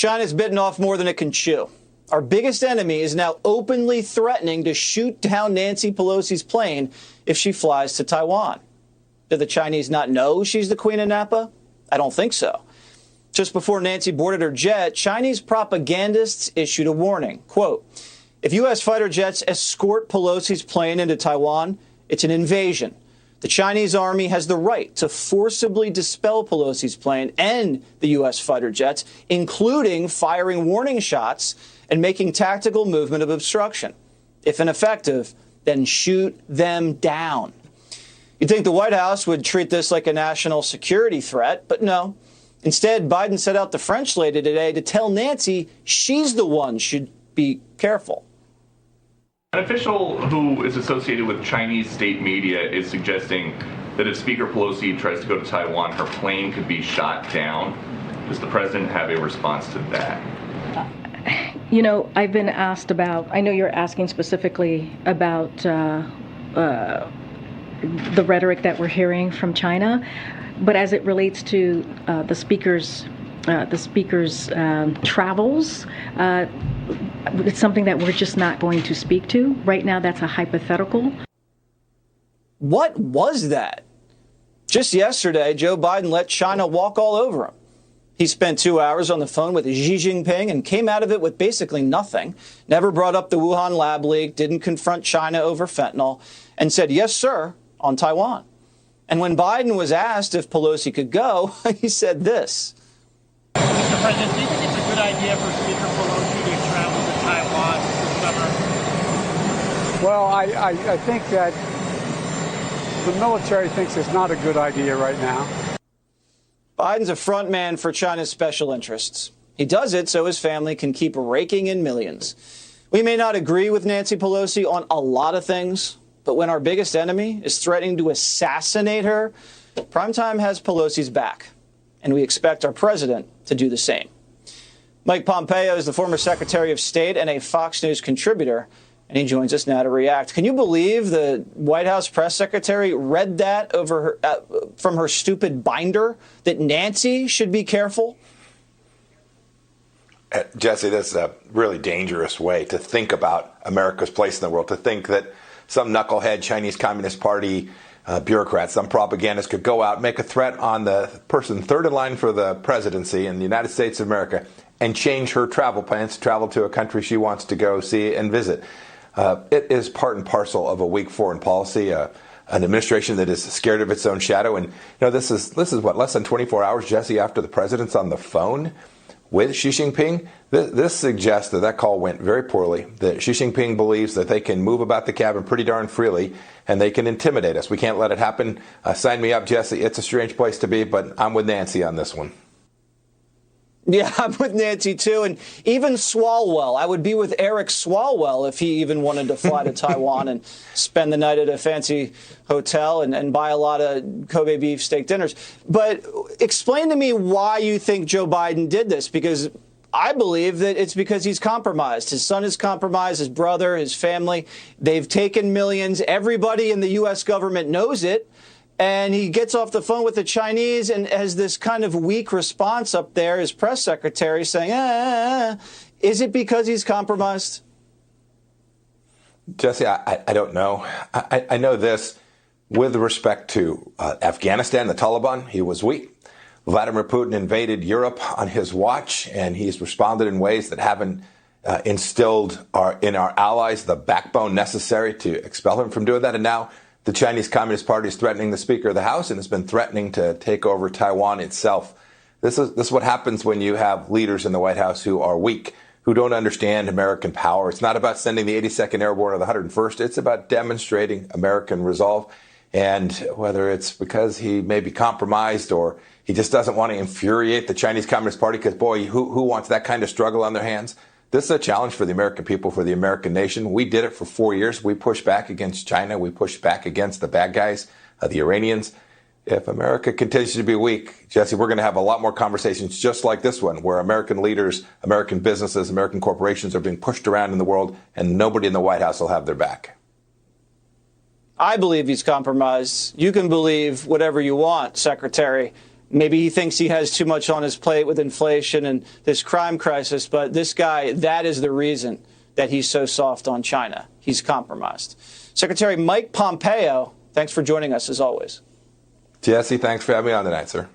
China's bitten off more than it can chew. Our biggest enemy is now openly threatening to shoot down Nancy Pelosi's plane if she flies to Taiwan. Do the Chinese not know she's the Queen of Napa? I don't think so. Just before Nancy boarded her jet, Chinese propagandists issued a warning. Quote, if U.S. fighter jets escort Pelosi's plane into Taiwan, it's an invasion. The Chinese army has the right to forcibly dispel Pelosi's plane and the U.S. fighter jets, including firing warning shots and making tactical movement of obstruction. If ineffective, then shoot them down. You'd think the White House would treat this like a national security threat, but no. Instead, Biden set out the French lady today to tell Nancy she's the one should be careful. An official who is associated with Chinese state media is suggesting that if Speaker Pelosi tries to go to Taiwan, her plane could be shot down. Does the president have a response to that? You know, I've been asked about, I know you're asking specifically about the rhetoric that we're hearing from China, but as it relates to the speaker's travels, it's something that we're just not going to speak to. Right now, that's a hypothetical. What was that? Just yesterday, Joe Biden let China walk all over him. He spent 2 hours on the phone with Xi Jinping and came out of it with basically nothing, never brought up the Wuhan lab leak, didn't confront China over fentanyl, and said, yes, sir, on Taiwan. And when Biden was asked if Pelosi could go, he said this. Mr. President, do you think it's a good idea for Speaker Pelosi to travel to Taiwan this summer? Well, I think that the military thinks it's not a good idea right now. Biden's a front man for China's special interests. He does it so his family can keep raking in millions. We may not agree with Nancy Pelosi on a lot of things, but when our biggest enemy is threatening to assassinate her, Primetime has Pelosi's back, and we expect our president to do the same. Mike Pompeo is the former Secretary of State and a Fox News contributor, and he joins us now to react. Can you believe the White House press secretary read that over her, from her stupid binder, that Nancy should be careful? Jesse, that's a really dangerous way to think about America's place in the world, to think that some knucklehead Chinese Communist Party bureaucrat, some propagandist could go out, make a threat on the person third in line for the presidency in the United States of America and change her travel plans to travel to a country she wants to go see and visit. It is part and parcel of a weak foreign policy, an administration that is scared of its own shadow. And you know, this is what, less than 24 hours, Jesse, after the president's on the phone with Xi Jinping. This suggests that call went very poorly, that Xi Jinping believes that they can move about the cabin pretty darn freely and they can intimidate us. We can't let it happen. Sign me up, Jesse. It's a strange place to be, but I'm with Nancy on this one. Yeah, I'm with Nancy, too. And even Swalwell, I would be with Eric Swalwell if he even wanted to fly to Taiwan and spend the night at a fancy hotel and buy a lot of Kobe beef steak dinners. But explain to me why you think Joe Biden did this, because I believe that it's because he's compromised. His son is compromised, his brother, his family. They've taken millions. Everybody in the U.S. government knows it. And he gets off the phone with the Chinese and has this kind of weak response up there, his press secretary saying, Is it because he's compromised? Jesse, I don't know. I know this. With respect to Afghanistan, the Taliban, he was weak. Vladimir Putin invaded Europe on his watch, and he's responded in ways that haven't instilled in our allies the backbone necessary to expel him from doing that. And now the Chinese Communist Party is threatening the Speaker of the House and has been threatening to take over Taiwan itself. This is what happens when you have leaders in the White House who are weak, who don't understand American power. It's not about sending the 82nd Airborne or the 101st. It's about demonstrating American resolve. And whether it's because he may be compromised or he just doesn't want to infuriate the Chinese Communist Party, because, boy, who wants that kind of struggle on their hands? This is a challenge for the American people, for the American nation. We did it for 4 years. We pushed back against China. We pushed back against the bad guys, the Iranians. If America continues to be weak, Jesse, we're going to have a lot more conversations just like this one, where American leaders, American businesses, American corporations are being pushed around in the world, and nobody in the White House will have their back. I believe he's compromised. You can believe whatever you want, Secretary. Maybe he thinks he has too much on his plate with inflation and this crime crisis, but this guy, that is the reason that he's so soft on China. He's compromised. Secretary Mike Pompeo, thanks for joining us as always. Jesse, thanks for having me on tonight, sir.